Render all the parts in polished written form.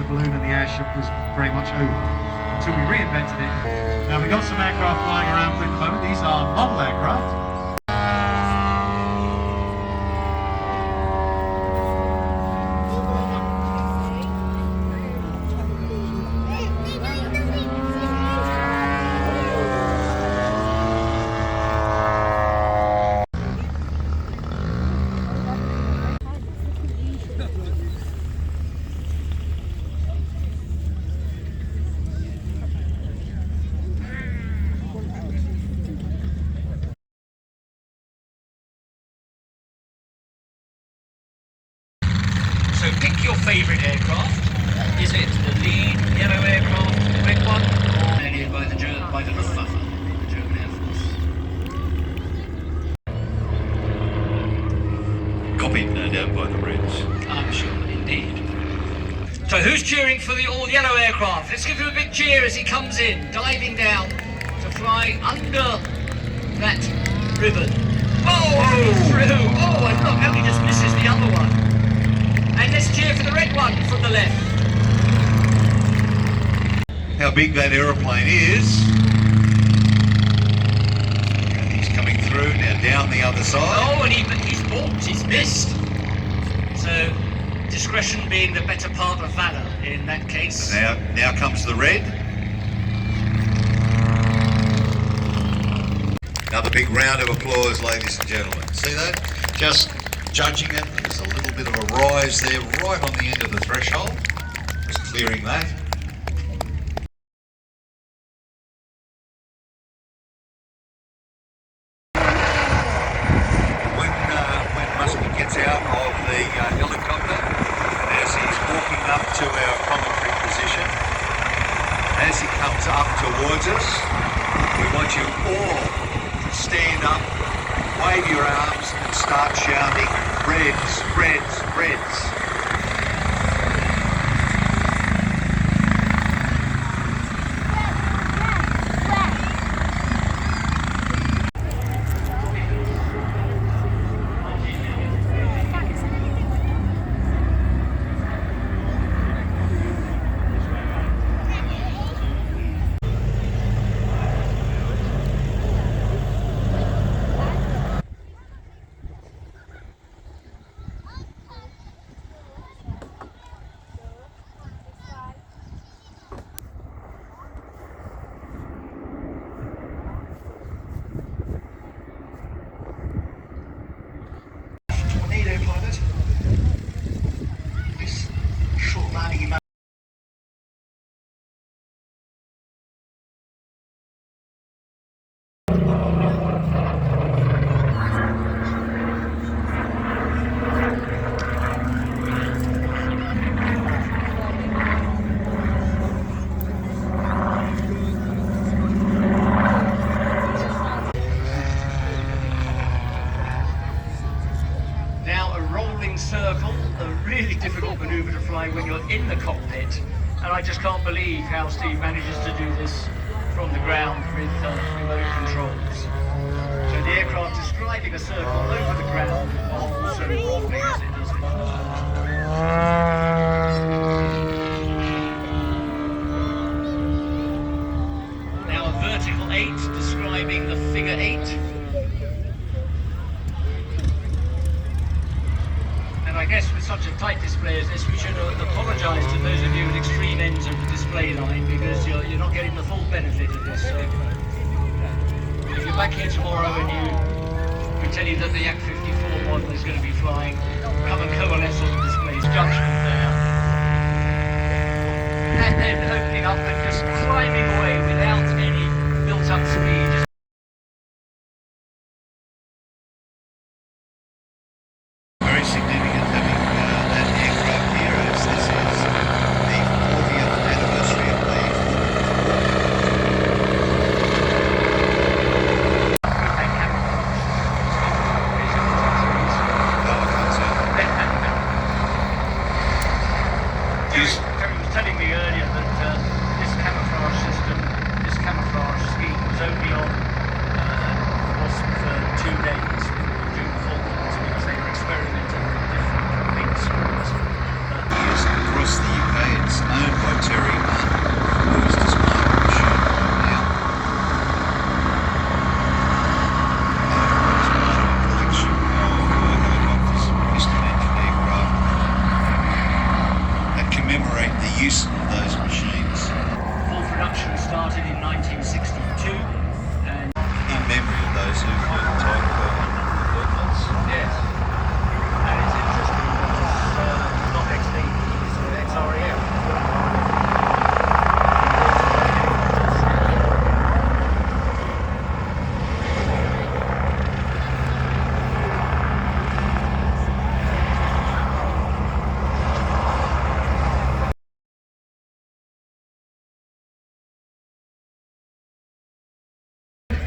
the balloon and the airship was very much over until we reinvented it. Now we've got some aircraft flying around at the moment. These are model aircraft. So pick your favourite aircraft. Is it the lead yellow aircraft, the red one, or managed by the Luftwaffe, the German Air Force? Copied, no doubt, by the Reds. I'm sure, indeed. So who's cheering for the all-yellow aircraft? Let's give him a big cheer as he comes in, diving down to fly under that ribbon. Oh, through! Oh, and look, only just misses the other one. And let's cheer for the red one from the left. How big that aeroplane is. And he's coming through, now down the other side. Oh, and he's balked, he's missed. So, discretion being the better part of valour in that case. Now comes the red. Another big round of applause, ladies and gentlemen. See that? Just judging it, there's a little bit of a rise there right on the end of the threshold. Just clearing that. When Muskie gets out of the helicopter, and as he's walking up to our commentary position, as he comes up towards us, we want you all to stand up, wave your arms and start shouting, Reds, Reds, Reds. Circle, a really difficult manoeuvre to fly when you're in the cockpit, and I just can't believe how Steve manages to do this from the ground with remote controls. So the aircraft is driving a circle over the ground while also rolling as it does it. Now a vertical 8 describing the figure 8. I guess with such a tight display as this, we should apologise to those of you at extreme ends of the display line, because you're not getting the full benefit of this. So if you're back here tomorrow and we tell you that the Yak 54 model is going to be flying, come and coalesce on the display's judgment there. And then opening up and just climbing away without any built-up speed. Terry was telling me earlier that this camouflage system started in 1962, and In memory of those who flew type equipments. yes, and it's interesting because it's not XD, it's XRAF.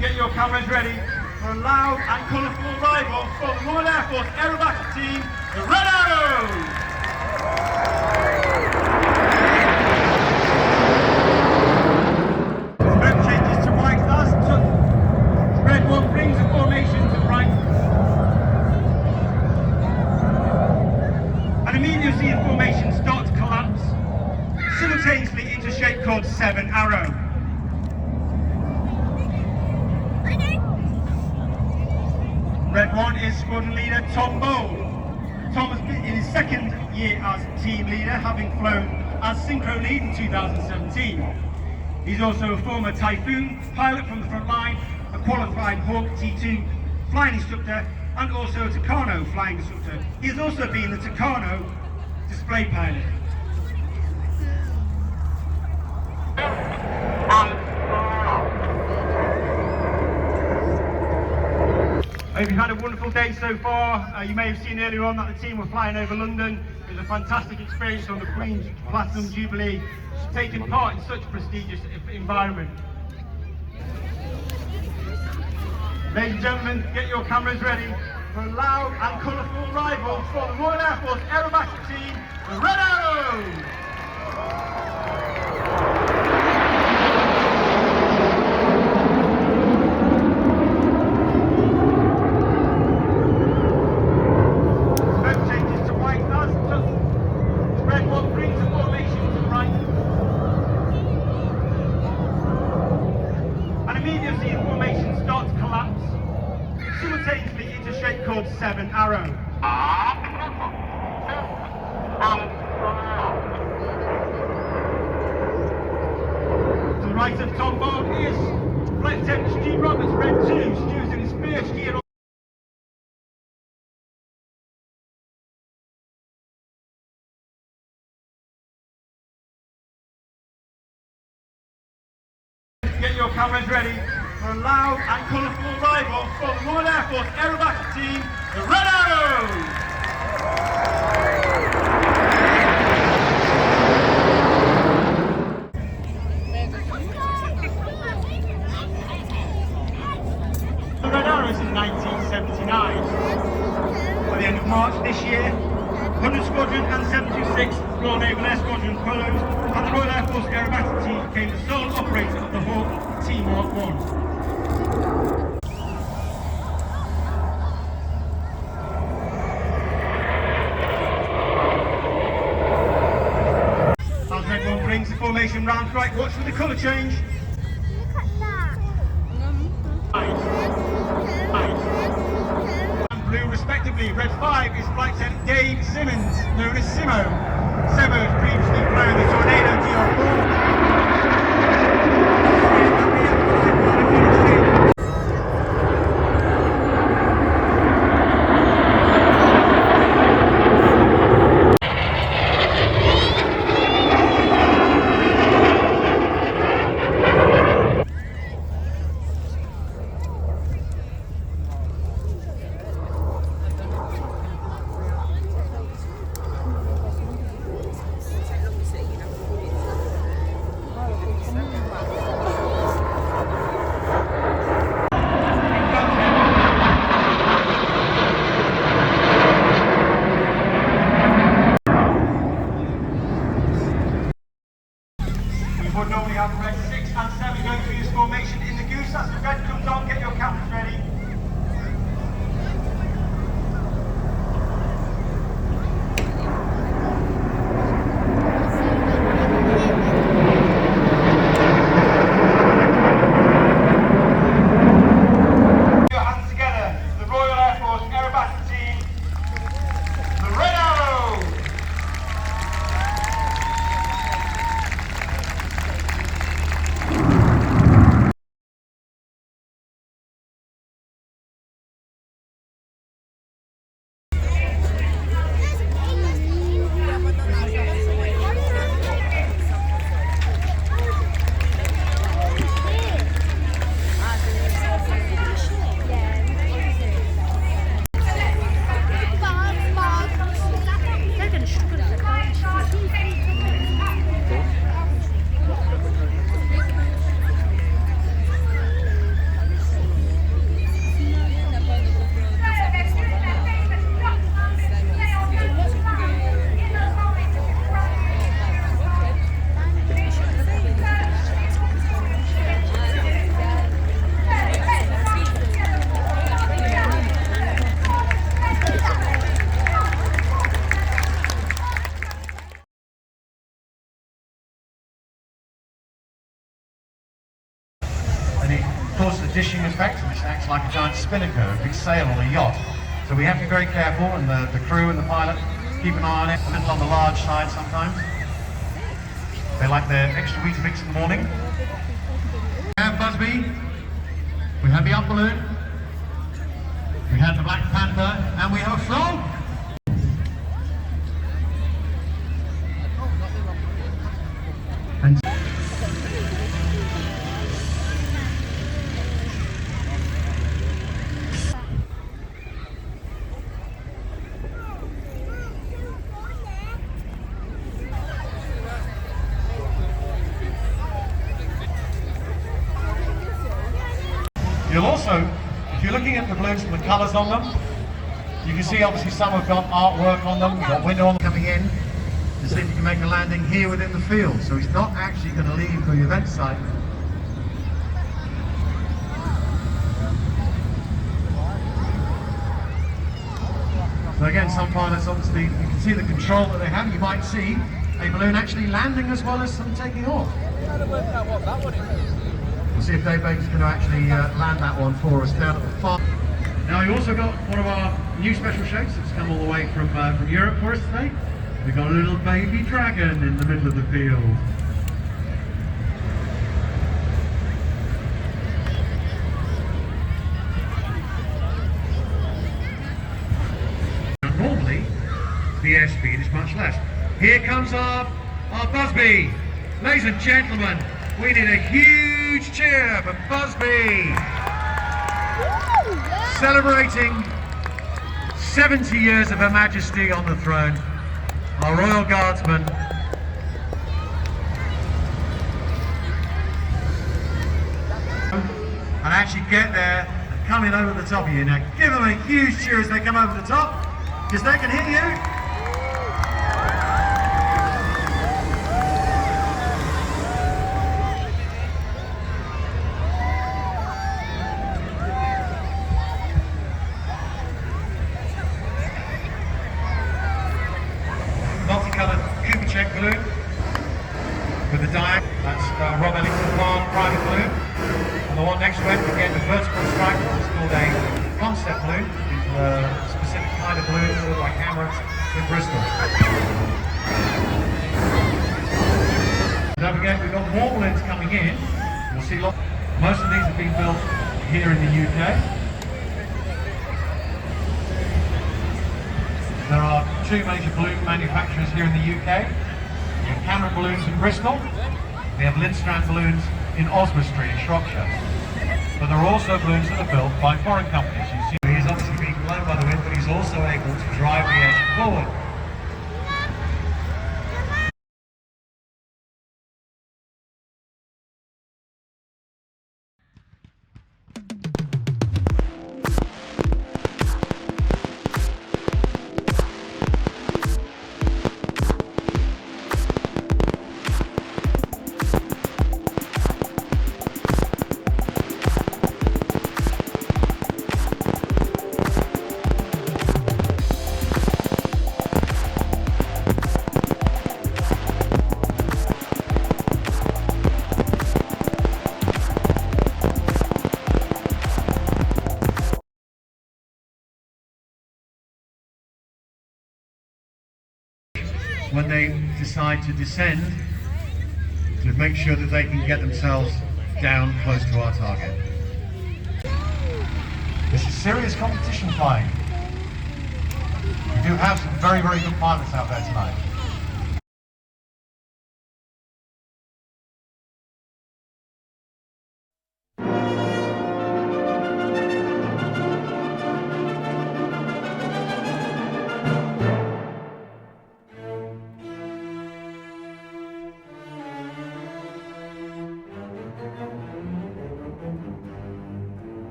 Get your cameras ready for a loud and colourful arrival for the Royal Air Force aerobatic team, the Red Arrows! Smoke changes to white as red one brings the formation to right. And immediately you'll see the formation start to collapse, simultaneously into shape called 7 Arrow. Red 1 is squadron leader Tom Bowl. Tom has been in his second year as team leader, having flown as synchro lead in 2017. He's also a former Typhoon pilot from the front line, a qualified Hawk T2 flying instructor, and also a Tucano flying instructor. He has also been the Tucano display pilot. I hope you've had a wonderful day so far. You may have seen earlier on that the team were flying over London. It was a fantastic experience on the Queen's Platinum Jubilee, taking part in such a prestigious environment. Ladies and gentlemen, get your cameras ready for a loud and colourful arrival for the Royal Air Force aerobatic team, the Red Arrows! Immediately the formation starts to collapse, simultaneously into shape called 7 Arrow. To the right of Tom Bowl is Flight Attendant Stu Roberts, Red 2. Stu's in his first year on Get your cameras ready for a loud and colourful arrival for the Royal Air Force aerobatic team, the Red Arrows! The Red Arrows in 1979. By the end of March this year, 100 Squadron and 726 Royal Naval Air Squadron closed, and the Royal Air Force aerobatic team became the sole operator of the Hawk T Mark 1. As Red 1 brings the formation round right, watch for the colour change. Look at that. And blue respectively. Red 5 is Flight Attendant Dave Simmons, known as Simo. Simo has previously flown the Tornado DR4. would normally have red 6 and 7 going through this formation in the goose. As the red comes on, get your cameras ready. Your hands together. The Royal Air Force aerobatic team, the Red Arrow. causes a dishing effect, which acts like a giant spinnaker, a big sail on a yacht. So we have to be very careful, and the crew and the pilot keep an eye on it, a little on the large side sometimes. They like their extra Weetabix in the morning. We have Busby, we have the up balloon, we have the Black Panther, and we have a frog. And you'll also, if you're looking at the balloons and the colours on them, you can see obviously some have got artwork on them, got window on them coming in to see if you can make a landing here within the field. So he's not actually going to leave the event site. So again, some pilots obviously, you can see the control that they have. You might see a balloon actually landing as well as some taking off. We'll see if Dave Baker's going to actually land that one for us down at the farm. Now we also got one of our new special shows that's come all the way from Europe for us today. We've got a little baby dragon in the middle of the field. Now, normally, the airspeed is much less. Here comes our Busby. Ladies and gentlemen, we need a huge cheer for Busby. Celebrating 70 years of Her Majesty on the throne, our Royal Guardsman. And actually get there and come in over the top of you. Now give them a huge cheer as they come over the top, because they can hear you. Multicoloured Cooper balloon with the diag, that's RAF Royal Air Force private balloon. And the one next to it, again, the vertical stripe, it's called a concept balloon. It's a specific kind of balloon built by Cameron in Bristol. Don't forget, we've got more balloons coming in. You'll see most of these have been built here in the UK. There are two major balloon manufacturers here in the UK. We have Cameron Balloons in Bristol. We have Lindstrand Balloons in Oswestry in Shropshire. But there are also balloons that are built by foreign companies. You see, he's obviously being blown by the wind, but he's also able to drive the engine forward. When they decide to descend, to make sure that they can get themselves down close to our target. This is serious competition flying. We do have some very, very good pilots out there tonight.